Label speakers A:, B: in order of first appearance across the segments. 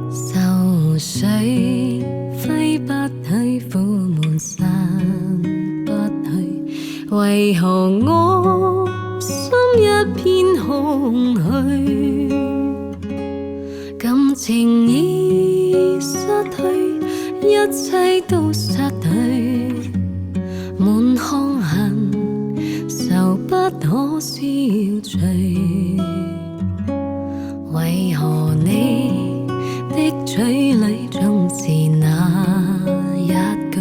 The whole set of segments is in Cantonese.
A: 愁緒揮不去，苦悶散不去，為何我心一片空虛？感情已失去，一切都失去，滿腔恨愁不可消除。為何你的嘴裏總是那一句？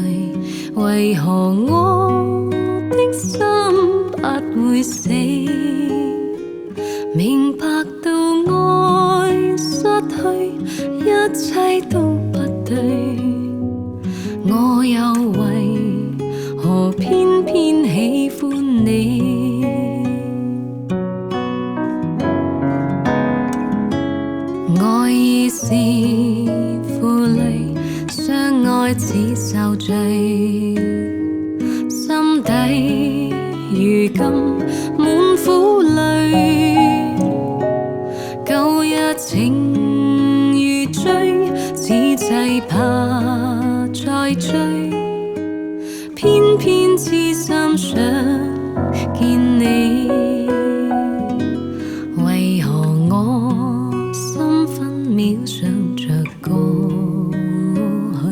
A: 為何我的心不會死？明白到愛失去，一切都不對，我又為何偏偏喜歡你？愛已是負累，相愛似受罪，心底如今滿苦淚。舊日情如醉，此際怕再追，偏偏痴心想見你。為何我心分秒想着過去？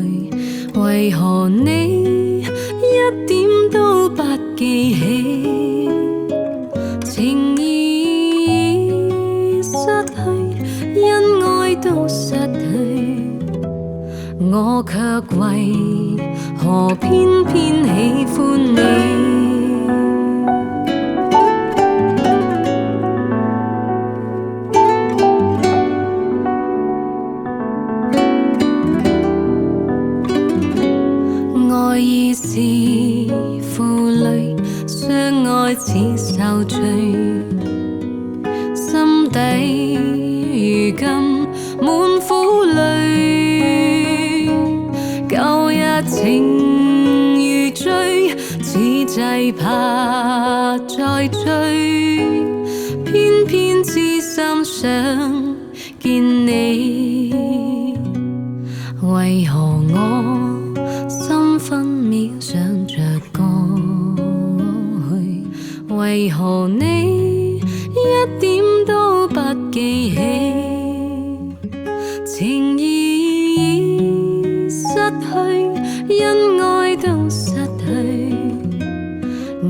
A: 為何你一點都不記起？情已失去，因愛都失去，我卻為何偏偏喜歡你？愛已是負累，相愛似受罪，心底如今滿苦淚。舊日情如醉，此際怕再追，偏偏痴心想見你。為何我心分秒想着過去？為何你一點都不記起？情已失去，因愛都失去，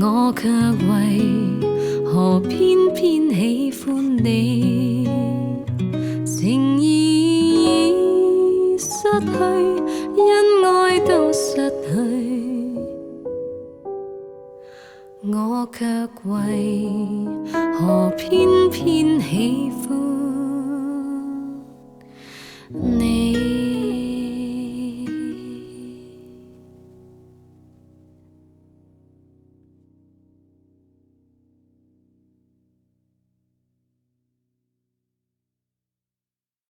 A: 我卻為何偏偏喜歡你？情已失去，因愛都失去，我卻為何偏偏喜歡